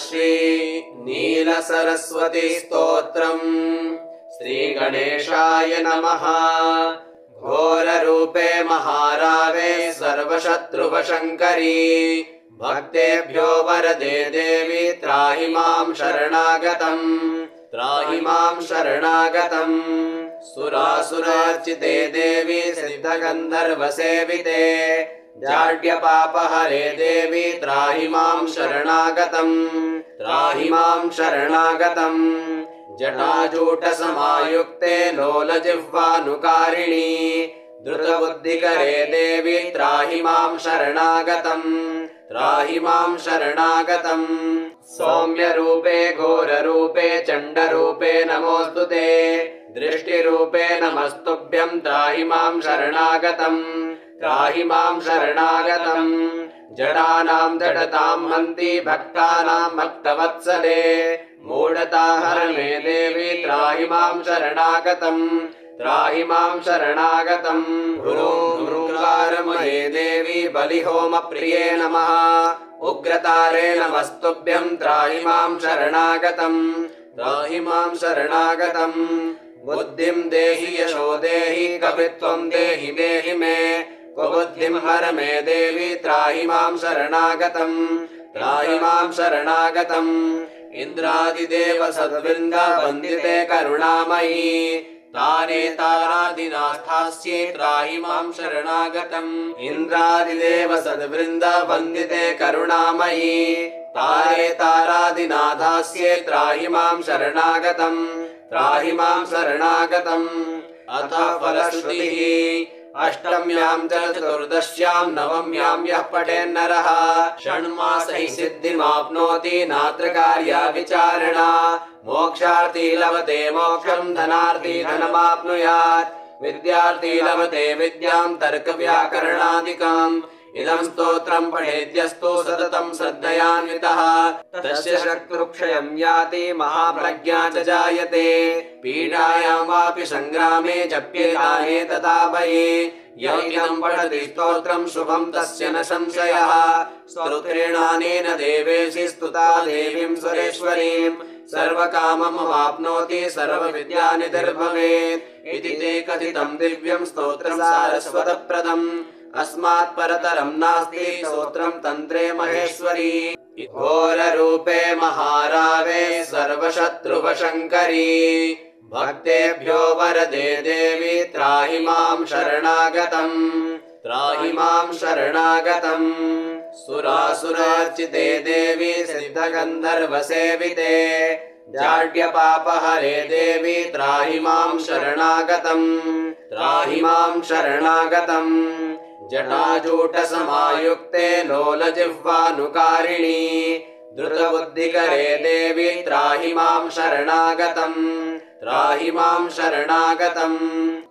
श्री नीलसरस्वती स्तोत्रम्। श्रीगणेशाय नमः। घोररूपे महारावे सर्वशत्रुवशङ्करी भक्तेभ्यो वरदे देवी त्राहि मां शरणागतम्। त्राहि मां शरणागतम्। सुरासुरार्चिते देवी सिद्धगन्धर्वसेविते जाड्यपापहरे देवी त्राहि मां शरणागतम्। त्राहि मां शरणागतम्। जटाजूटसमायुक्ते लोलजिह्वानुकारिणी द्रुतबुद्धिकरे देवी त्राहि मां शरणागतम्। त्राहि मां शरणागतम्। सौम्यरूपे घोररूपे चण्डरूपे नमोऽस्तुते। दृष्टिरूपे नमस्तुभ्यं त्राहि मां शरणागतम्। त्राहि मां शरणागतम्। जडानां जडतां हन्ति भक्तानां भक्तवत्सले मूढताहर मे देवी त्राहि मां शरणागतम्। त्राहि मां शरणागतम्। ह्रूङ्कारमये देवी बलिहोमप्रिये नमः। उग्रतारे नमस्तुभ्यं त्राहि मां शरणागतम्। त्राहि मां शरणागतम्। बुद्धिं देहि यशो देहि कवित्वं देहि देहि मे कुबुद्धिं हर मे देवी त्राहि मां शरणागतम्। त्राहि मां शरणागतम्। इन्द्रादिदेव सद्वृन्दा वन्दिते करुणामयी तारे तारादिना स्थास्ये त्राहि मां शरणागतम्। इन्द्रादिदेव सद्वृन्दा वन्दिते करुणामयी तारे तारादिना धास्ये त्राहि मां शरणागतम्। त्राहि मां शरणागतम्। अथ फलश्रुतिः। अष्टम्यां च चतुर्दश्यां नवम्यां यः पठेन्नरः षण्मासैः सिद्धिमाप्नोति नात्र कार्या विचारणा। मोक्षार्थी लभते मोक्षं धनार्थी धनमाप्नुयात्। विद्यार्थी लभते विद्यां तर्कव्याकरणादिकाम्। इदं स्तोत्रं पठेद्यस्तु सततं श्रद्धयान्वितः तस्य शत्रुक्षयं याति महाप्रज्ञा च जायते। पीडायां वापि संग्रामे जप्येताने तथा भये। य इदं पठति स्तोत्रं शुभं तस्य न संशयः। स्तोत्रेणानेन देवेशि स्तुता देवीं सुरेश्वरीं सर्वकाममवाप्नोति सर्वविद्यानिधिर्भवेत् इति ते कथितं दिव्यं स्तोत्रं सारस्वतप्रदम्। अस्मात् परतरं नास्ति स्तोत्रं तन्त्रे महेश्वरी। घोररूपे महारावे सर्वशत्रुवशङ्करी भक्तेभ्यो वरदे देवी त्राहि मां शरणागतम्। त्राहि मां शरणागतम्। सुरासुरार्चिते देवी सिद्धगन्धर्वसेविते जाड्यपापहरे देवी त्राहि मां शरणागतम्। त्राहि मां शरणागतम्। जटाजूटसमायुक्ते लोलजिह्वानुकारिणी द्रुतबुद्धिकरे देवी त्राहि मां शरणागतम्। त्राहि मां शरणागतम्।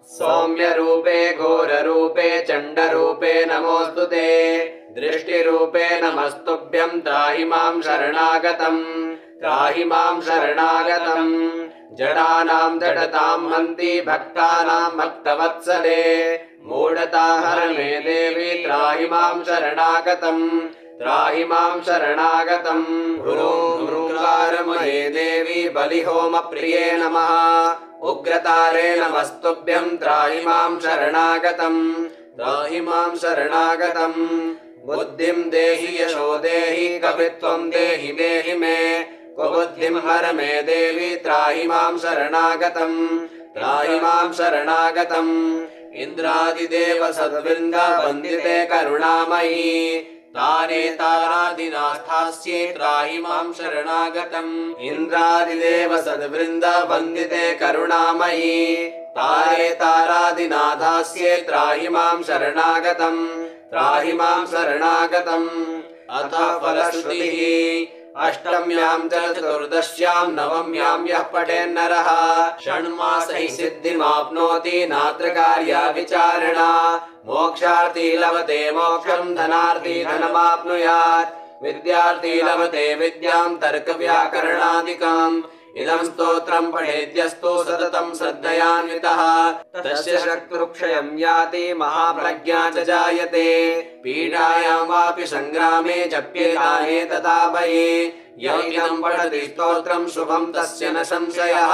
सौम्यरूपे घोररूपे चण्डरूपे नमोऽस्तुते। दृष्टिरूपे नमस्तुभ्यं त्राहि मां शरणागतम्। त्राहि मां शरणागतम्। जडानां जडतां हन्ति भक्तानां भक्तवत्सले मूढताहर मे देवी त्राहि मां शरणागतम्। त्राहि मां शरणागतम्। ह्रूङ्कारमये देवी बलिहोमप्रिये नमः। उग्रतारे नमस्तुभ्यं त्राहि मां शरणागतम्। त्राहि मां शरणागतम्। बुद्धिं देहि यशो देहि कवित्वं देहि देहि मे कुबुद्धिं हर मे देवी त्राहि मां शरणागतम्। त्राहि मां शरणागतम्। इन्द्रादिदेव सद्वृन्दा वन्दिते करुणामयी तारे तारादिना स्थास्ये त्राहि मां शरणागतम्। इन्द्रादिदेव सद्वृन्दा वन्दिते करुणामयी तारे तारादिना धास्ये त्राहि मां शरणागतम्। त्राहि मां शरणागतम्। अथ फलश्रुतिः। अष्टम्यां च चतुर्दश्यां नवम्यां यः पठेन्नरः षण्मासैः सिद्धिमाप्नोति नात्र कार्या विचारणा। मोक्षार्थी लभते मोक्षं धनार्थी धनमाप्नुयात्। विद्यार्थी लभते विद्यां तर्कव्याकरणादिकाम्। इदं स्तोत्रं पठेद्यस्तु सततं श्रद्धयान्वितः तस्य शत्रुक्षयं याति महाप्रज्ञा च जायते। पीडायां वापि संग्रामे जप्येताने तथा भये। य इदं पठति स्तोत्रं शुभं तस्य न संशयः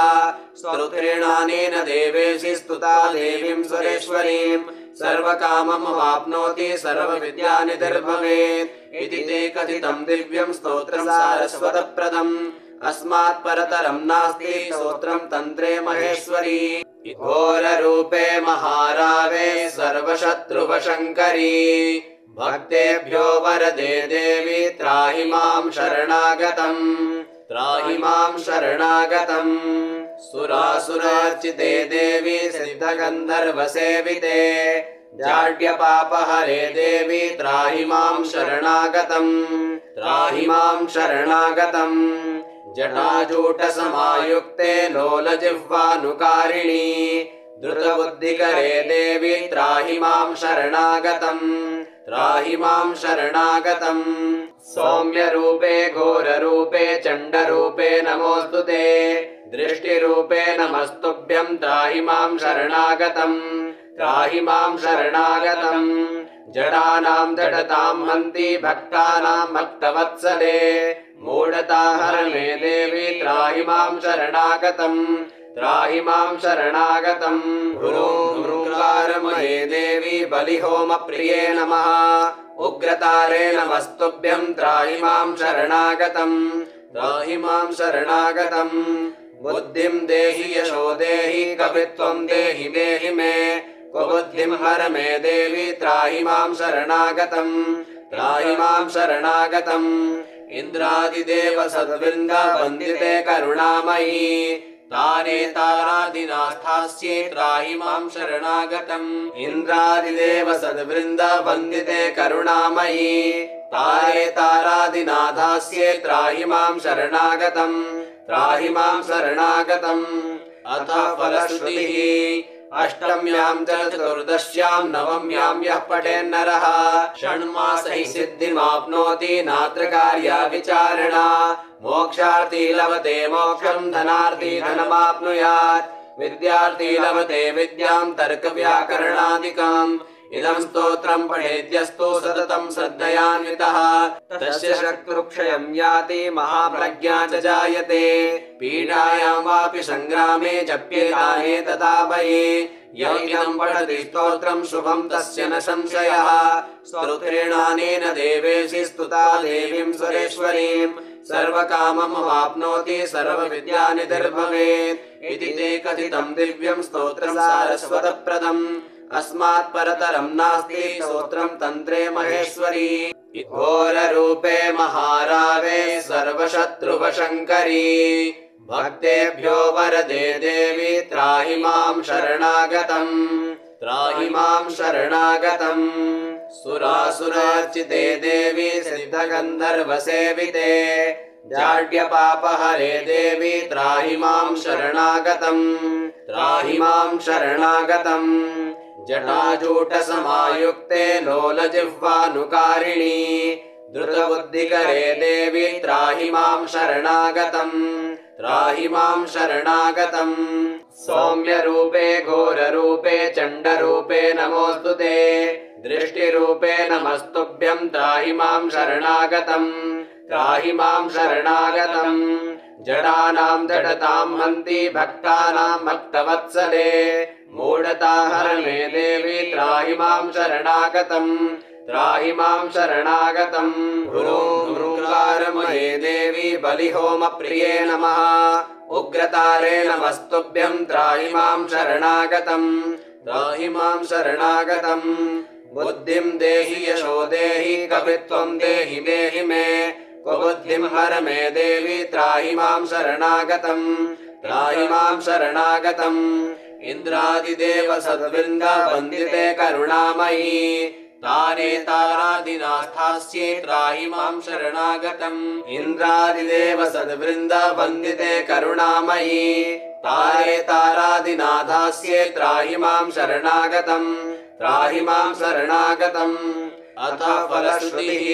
स्तोत्रेणानेन देवेशि स्तुता देवीं सुरेश्वरीं सर्वकाममवाप्नोति सर्वविद्यानिधिर्भवेत् इति ते कथितं दिव्यं स्तोत्रं सारस्वतप्रदम् अस्मात् परतरं नास्ति स्तोत्रं तन्त्रे महेश्वरी घोररूपे महारावे सर्वशत्रुवशङ्करी भक्तेभ्यो वरदे देवी त्राहि मां शरणागतम् त्राहि मां शरणागतम् सुरासुरार्चिते देवी सिद्धगन्धर्वसेविते जाड्यपापहरे देवी त्राहि मां शरणागतम् त्राहि मां शरणागतम् जटाजूटसमायुक्ते लोलजिह्वानुकारिणी द्रुतबुद्धिकरे देवी त्राहि मां शरणागतम् त्राहि मां शरणागतम् सौम्यरूपे घोररूपे चण्डरूपे नमोऽस्तु ते दृष्टिरूपे नमस्तुभ्यं त्राहि मां शरणागतम् त्राहि मां शरणागतम् जडानां जडतां हन्ति भक्तानां भक्तवत्सले मूढताहर मे देवी त्राहि मां शरणागतम् त्राहि मां शरणागतम् ह्रूङ्कारमये देवी बलिहोमप्रिये नमः उग्रतारे नमस्तुभ्यं त्राहि मां शरणागतम् त्राहि मां शरणागतम् बुद्धिं देहि यशो देहि कवित्वं देहि देहि मे बुद्धिं हर मे देवी त्राहि मां शरणागतम् त्राहि मां शरणागतम् इन्द्रादिदेव सद्वृन्दा वन्दिते करुणामयी तारे तारादिना स्थास्ये त्राहि मां शरणागतम् इन्द्रादिदेव सद्वृन्दा वन्दिते करुणामयी तारे तारादिना धास्ये त्राहि मां शरणागतम् त्राहि मां शरणागतम् अथ फलश्रुतिः अष्टम्यां च चतुर्दश्यां नवम्यां यः पठेन्नरः षण्मासैः सिद्धिमाप्नोति नात्र कार्या विचारणा मोक्षार्थी लभते मोक्षं धनार्थी धनमाप्नुयात् विद्यार्थी लभते विद्यां तर्कव्याकरणादिकाम् इदं स्तोत्रं पठेद्यस्तु सततं श्रद्धयान्वितः तस्य शत्रुक्षयं याति महाप्रज्ञा च जायते पीडायां वापि संग्रामे जप्येताने तथा भये य इदं पठति स्तोत्रं शुभं तस्य न संशयः स्तोत्रेणानेन देवेशि स्तुता देवीं सुरेश्वरीं सर्वकाममवाप्नोति सर्वविद्यानिधिर्भवेत् इति ते कथितं दिव्यं स्तोत्रं सारस्वतप्रदम् अस्मात् परतरं नास्ति स्तोत्रं तन्त्रे महेश्वरी घोररूपे महारावे सर्वशत्रुवशङ्करी भक्तेभ्यो वरदे देवी त्राहि मां शरणागतम् त्राहि मां शरणागतम् सुरासुरार्चिते देवी सिद्धगन्धर्वसेविते जाड्यपापहरे देवी त्राहि मां शरणागतम् त्राहि मां शरणागतम् जटाजूटसमायुक्ते लोलजिह्वानुकारिणी द्रुतबुद्धिकरे देवी त्राहि मां शरणागतम् त्राहि मां शरणागतम् सौम्यरूपे घोररूपे चण्डरूपे नमोऽस्तु ते दृष्टिरूपे नमस्तुभ्यं त्राहि मां शरणागतम् त्राहि मां शरणागतम् जडानां जडतां हन्ति भक्तानां भक्तवत्सले मूढताहर मे देवी त्राहि मां शरणागतम् त्राहि मां शरणागतम् ह्रूङ्कारमये देवी बलिहोमप्रिये नमः उग्रतारे नमस्तुभ्यं त्राहि मां शरणागतम् त्राहि मां शरणागतम् बुद्धिं देहि यशो देहि कवित्वं देहि देहि मे बुद्धिं हर मे देवी त्राहि मां शरणागतम् त्राहि मां शरणागतम् इन्द्रादिदेव सद्वृन्दा वन्दिते करुणामयी तारे तारादिना स्थास्ये त्राहि मां शरणागतम् इन्द्रादिदेव सद्वृन्दा वन्दिते करुणामयी तारे तारादिना धास्ये त्राहि मां शरणागतम् त्राहि मां शरणागतम् अथ फलश्रुतिः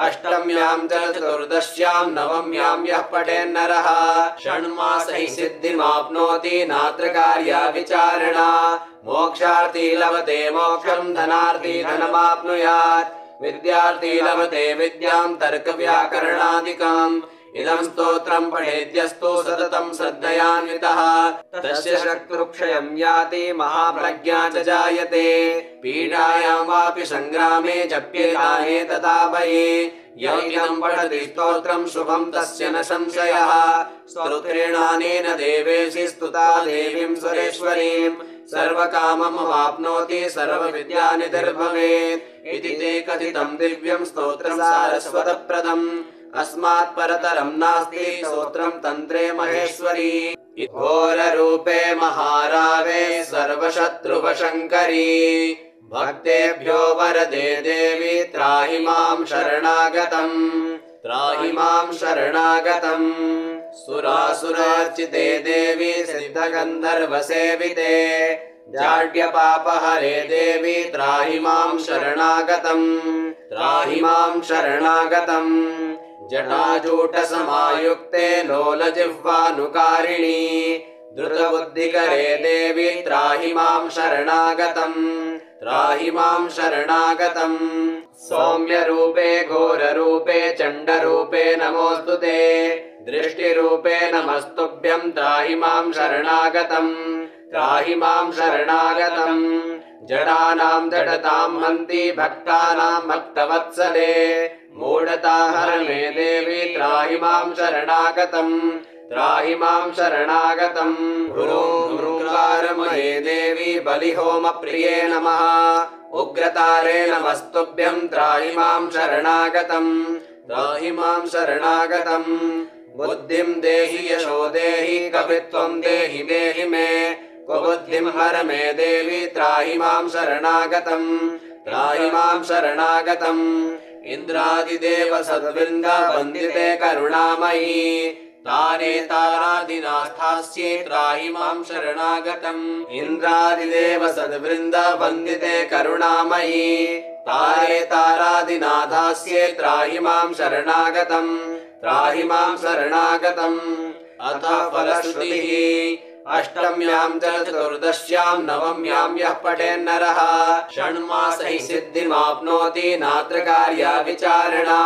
अष्टम्यां च चतुर्दश्यां नवम्यां यः पठेन्नरः षण्मासैः सिद्धिमाप्नोति नात्र कार्या विचारणा मोक्षार्थी लभते मोक्षं धनार्थी धनमाप्नुयात् विद्यार्थी लभते विद्यां तर्कव्याकरणादिकाम् इदं स्तोत्रं पठेद्यस्तु सततं श्रद्धयान्वितः तस्य शत्रुक्षयं याति महाप्रज्ञा च जायते पीडायां वापि संग्रामे जप्येताने तथाभये य इदं पठति स्तोत्रं शुभं तस्य न संशयः स्तोत्रेणानेन देवेशि स्तुता देवीं सुरेश्वरीं सर्वकाममवाप्नोति सर्वविद्यानिधिर्भवेत् इति ते कथितं दिव्यं स्तोत्रं सारस्वतप्रदम् अस्मात् परतरं नास्ति स्तोत्रं तन्त्रे महेश्वरी घोररूपे महारावे सर्वशत्रुवशङ्करी भक्तेभ्यो वरदे देवी त्राहि मां शरणागतम् त्राहि मां शरणागतम् सुरासुरार्चिते देवी सिद्धगन्धर्वसेविते जाड्यपापहरे देवी त्राहि मां शरणागतम् त्राहि मां शरणागतम् जटाजूटसमायुक्ते लोलजिह्वानुकारिणी द्रुतबुद्धिकरे देवी त्राहि मां शरणागतम् त्राहि मां शरणागतम् सौम्यरूपे घोररूपे चण्डरूपे नमोऽस्तु ते दृष्टिरूपे नमस्तुभ्यं त्राहि मां शरणागतम् त्राहि मां शरणागतम् जडानां जडतां हन्ति भक्तानां भक्तवत्सले मूढता हर मे देवी त्राहि मां शरणागतम् त्राहि मां शरणागतम् ह्रूङ्कारमये देवी बलिहोमप्रिये नमः उग्रतारे नमस्तुभ्यं त्राहि मां शरणागतम् त्राहि मां शरणागतम् बुद्धिं देहि यशो देहि कवित्वं देहि देहि मे बुद्धिं हर मे देवी त्राहि मां शरणागतम् त्राहि मां शरणागतम् इन्द्रादिदेव सद्वृन्द वन्दिते करुणामयी तारे तारादिनास्थास्ये त्राहि मां शरणागतम् इन्द्रादिदेव सद्वृन्द वन्दिते करुणामयी तारे तारादिनाथास्ये त्राहि मां शरणागतम् त्राहि मां शरणागतम् अथ फलश्रुतिः अष्टम्यां च चतुर्दश्यां नवम्यां यः पठेन्नरः षण्मासैः सिद्धिमाप्नोति नात्र कार्या विचारणा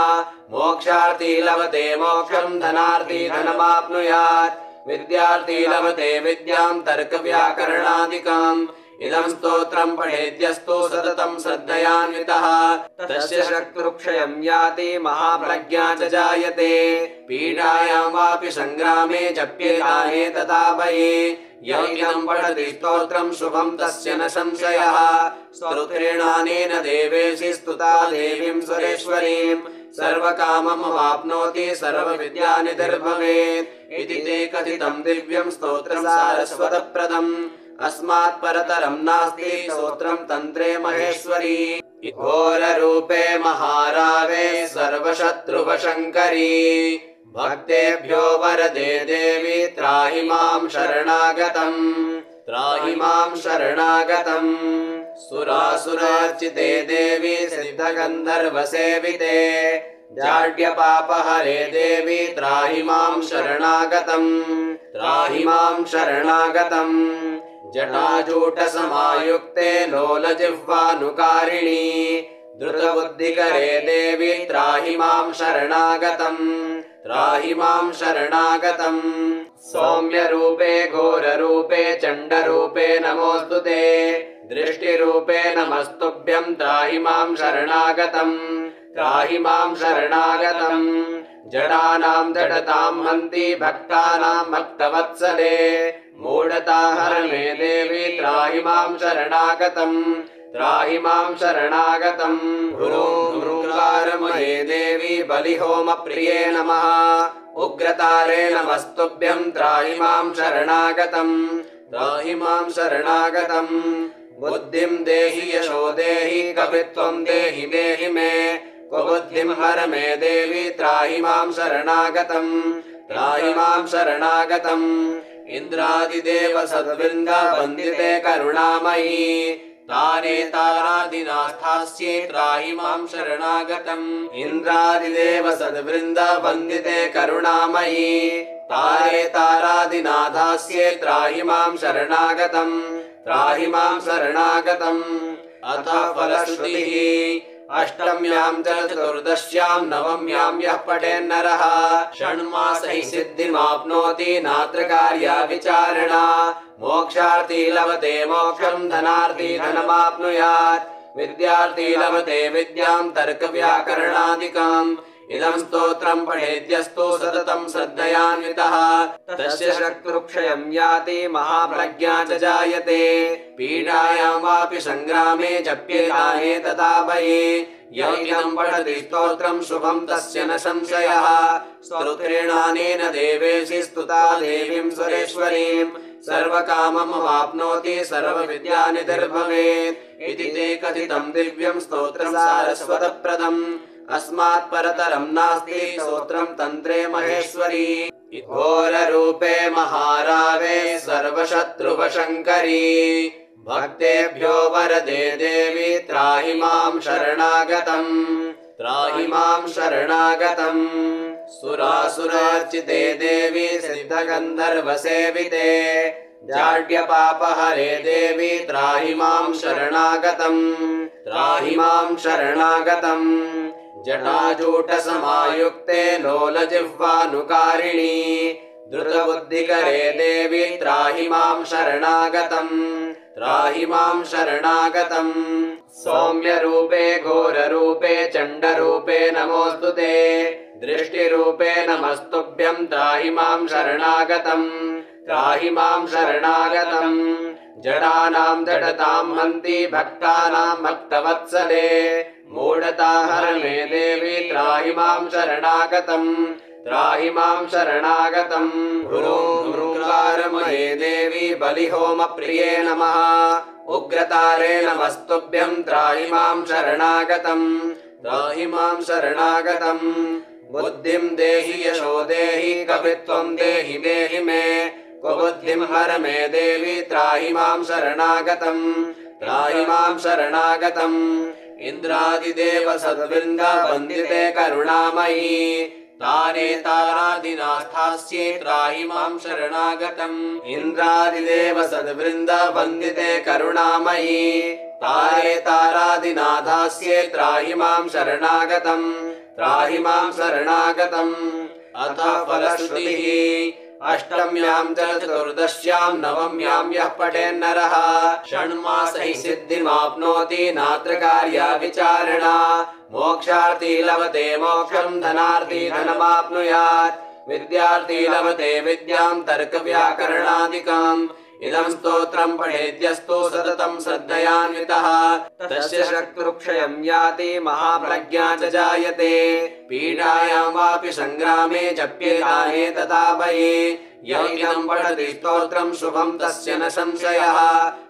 मोक्षार्थी लभते मोक्षं धनार्थी धनमाप्नुयात् विद्यार्थी लभते विद्यां तर्कव्याकरणादिकम् इदं स्तोत्रं पठेद्यस्तु सततं श्रद्धयान्वितः तस्य शत्रुक्षयं याति महाप्रज्ञा च जायते पीडायां वापि संग्रामे जप्येताने तथाभये य इदं पठति स्तोत्रं शुभं तस्य न संशयः स्तोत्रेणानेन देवेशि स्तुता देवीं सुरेश्वरीं सर्वकाममवाप्नोति सर्वविद्यानिधिर्भवेत् इति ते कथितं दिव्यं स्तोत्रं सारस्वतप्रदम् अस्मात् परतरं नास्ति स्तोत्रं तन्त्रे महेश्वरी घोररूपे महारावे सर्वशत्रुवशङ्करी भक्तेभ्यो वरदे देवी त्राहि मां शरणागतम् त्राहि मां शरणागतम् सुरासुरार्चिते देवी सिद्धगन्धर्वसेविते जाड्यपापहरे देवी त्राहि मां शरणागतम् त्राहि मां शरणागतम् जटाजूटसमायुक्ते लोलजिह्वानुकारिणी द्रुतबुद्धिकरे देवी त्राहि मां शरणागतम् त्राहि मां शरणागतम् सौम्यरूपे घोररूपे चण्डरूपे नमोऽस्तु ते दृष्टिरूपे नमस्तुभ्यं त्राहि मां शरणागतम् त्राहि मां शरणागतम् जडानां जडतां हन्ति भक्तानां भक्तवत्सले मूढता हर मे देवी त्राहि मां शरणागतम् त्राहि मां शरणागतम् ह्रूङ्कारमये देवी बलिहोमप्रिये नमः उग्रतारे नमस्तुभ्यं त्राहि मां शरणागतम् त्राहि मां शरणागतम् बुद्धिं देहि यशो देहि कवित्वं देहि देहि मे बुद्धिं हर मे देवी त्राहि मां शरणागतम् त्राहि मां शरणागतम् इन्द्रादिदेव सद्वृन्द वन्दिते करुणामयी तारे तारादिनास्थास्ये त्राहि मां शरणागतम् इन्द्रादिदेव सद्वृन्द वन्दिते करुणामयी तारे तारादिनाथास्ये त्राहि मां शरणागतम् त्राहि मां शरणागतम् अथ फलश्रुतिः अष्टम्यां च चतुर्दश्यां नवम्यां यः पठेन्नरः षण्मासैः सिद्धिमाप्नोति नात्र कार्या विचारणा मोक्षार्थी लभते मोक्षं धनार्थी धनमाप्नुयात् विद्यार्थी लभते विद्यां तर्कव्याकरणादिकाम् इदं स्तोत्रं पठेद्यस्तु सततं श्रद्धयान्वितः तस्य शत्रुक्षयं याति महाप्रज्ञा च जायते पीडायां वापि संग्रामे जप्येताने तथा भये य इदं पठति स्तोत्रं शुभं तस्य न संशयः स्तोत्रेणानेन देवेशि स्तुता देवीं सुरेश्वरीं सर्वकाममवाप्नोति सर्वविद्यानिधिर्भवेत् इति ते कथितं दिव्यं स्तोत्रं सारस्वतप्रदम् अस्मात् परतरं नास्ति स्तोत्रं तन्त्रे महेश्वरी घोररूपे महारावे सर्वशत्रुवशङ्करी भक्तेभ्यो वरदे देवी त्राहि मां शरणागतम् त्राहि मां शरणागतम् सुरासुरार्चिते देवी सिद्धगन्धर्वसेविते जाड्यपापहरे देवी त्राहि मां शरणागतम् त्राहि मां शरणागतम् जटाजूटसमायुक्ते लोलजिह्वानुकारिणी द्रुतबुद्धिकरे देवी त्राहि मां शरणागतम् त्राहि मां शरणागतम् सौम्यरूपे घोररूपे चण्डरूपे नमोऽस्तु ते दृष्टिरूपे नमस्तुभ्यं त्राहि मां शरणागतम् त्राहि मां शरणागतम् जडानां जडतां हन्ति भक्तानां भक्तवत्सले मूढता हर मे देवी त्राहि मां शरणागतम् त्राहि मां शरणागतम् ह्रूङ्कारमये देवी बलिहोमप्रिये नमः उग्रतारे नमस्तुभ्यं त्राहि मां शरणागतम् त्राहि मां शरणागतम् बुद्धिं देहि यशो देहि कवित्वं देहि देहि मे बुद्धिं हर मे देवी त्राहि मां शरणागतम् त्राहि मां शरणागतम् इन्द्रादिदेव सद्वृन्द वन्दिते करुणामयी तारे तारादिना स्थास्ये त्राहि मां शरणागतम् इन्द्रादिदेव सद्वृन्द वन्दिते करुणामयी तारे तारादिना धास्ये त्राहि मां शरणागतम् त्राहि मां शरणागतम् अथ फलश्रुतिः अष्टम्यां च चतुर्दश्यां नवम्यां यः पठेन्नरः षण्मासैः सिद्धिमाप्नोति नात्र कार्या विचारणा मोक्षार्थी लभते मोक्षं धनार्थी धनमाप्नुयात् विद्यार्थी लभते विद्यां तर्कव्याकरणादिकाम् इदं स्तोत्रं पठेद्यस्तु सततं श्रद्धयान्वितः तस्य शत्रुक्षयं याति महाप्रज्ञा च जायते पीडायां वापि संग्रामे जप्येताने तथा भये य इदं पठति स्तोत्रं शुभं तस्य न संशयः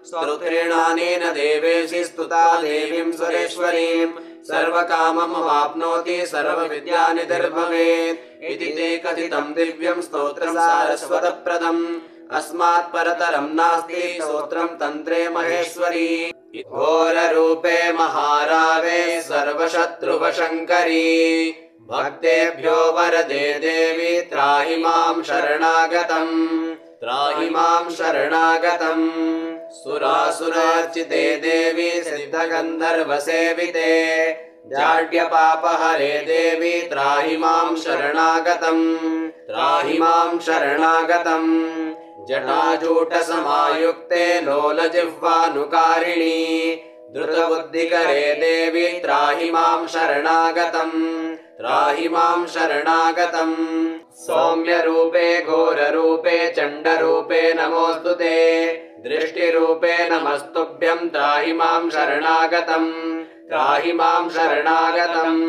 स्तोत्रेणानेन देवेशि स्तुता देवीं सुरेश्वरीं सर्वकाममवाप्नोति सर्वविद्यानिधिर्भवेत् इति ते कथितं दिव्यं स्तोत्रं सारस्वतप्रदम् अस्मात् परतरं नास्ति स्तोत्रं तन्त्रे महेश्वरी घोररूपे महारावे सर्वशत्रुवशङ्करी भक्तेभ्यो वरदे देवी त्राहि मां शरणागतम् त्राहि मां शरणागतम् सुरासुरार्चिते देवी सिद्धगन्धर्वसेविते जाड्यपापहरे देवी त्राहि मां शरणागतम् त्राहि मां शरणागतम् जटाजूटसमायुक्ते लोलजिह्वानुकारिणी द्रुतबुद्धिकरे देवी त्राहि मां शरणागतम् त्राहि मां शरणागतम् सौम्यरूपे घोररूपे चण्डरूपे नमोऽस्तु ते दृष्टिरूपे नमस्तुभ्यं त्राहि मां शरणागतम् त्राहि मां शरणागतम्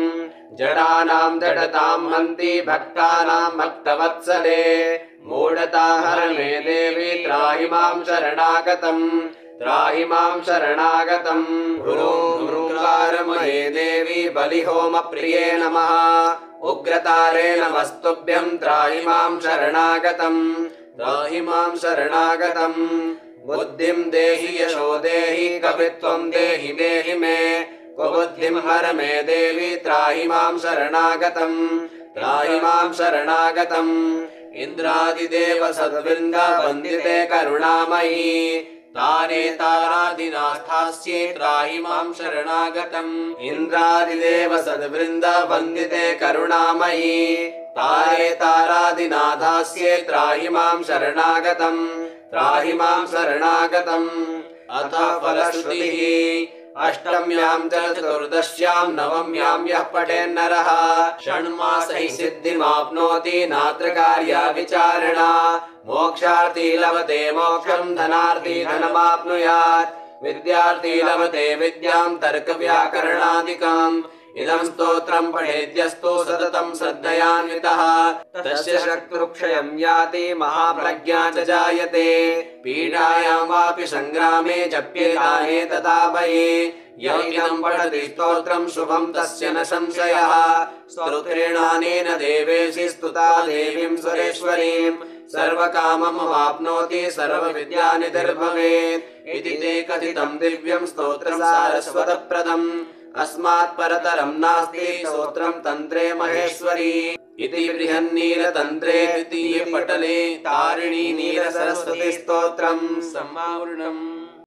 जडानां जडतां हन्ति भक्तानां भक्तवत्सले मूढता हर मे देवी त्राहि मां शरणागतम् त्राहि मां शरणागतम् ह्रूङ्कारमये देवी बलिहोमप्रिये नमः उग्रतारे नमस्तुभ्यं त्राहि मां शरणागतम् त्राहि मां शरणागतम् बुद्धिं देहि यशो देहि कवित्वं देहि देहि मे बुद्धिं हर मे देवी त्राहि मां शरणागतम् त्राहि मां शरणागतम् इन्द्रादिदेव सद्वृन्द वन्दिते करुणामयी तारे तारादिना स्थास्ये त्राहि मां शरणागतम् इन्द्रादिदेव सद्वृन्द वन्दिते करुणामयी तारे तारादिना धास्ये त्राहि मां शरणागतम् त्राहि मां शरणागतम् अथ फलश्रुतिः अष्टम्यां च चतुर्दश्यां नवम्यां यः पठेन्नरः षण्मासैः सिद्धिमाप्नोति नात्र कार्या विचारणा मोक्षार्थी लभते मोक्षं धनार्थी धनमाप्नुयात् विद्यार्थी लभते विद्यां तर्कव्याकरणादिकम् इदं स्तोत्रं पठेद्यस्तु सततं श्रद्धयान्वितः तस्य शत्रुक्षयं याति महाप्रज्ञा च जायते पीडायां वापि संग्रामे जप्येताने तथा भये य इदं पठति स्तोत्रं शुभं तस्य न संशयः स्तोत्रेणानेन देवेशि स्तुता देवीं सुरेश्वरीं सर्वकाममवाप्नोति सर्वविद्यानिधिर्भवेत् इति ते कथितं दिव्यं स्तोत्रं सारस्वतप्रदम् अस्मात् परतरं नास्ति स्तोत्रं तन्त्रे महेश्वरी इति बृहन्नीलतन्त्रे द्वितीये पटले तारिणी नीलसरस्वती स्तोत्रं समावृणम्।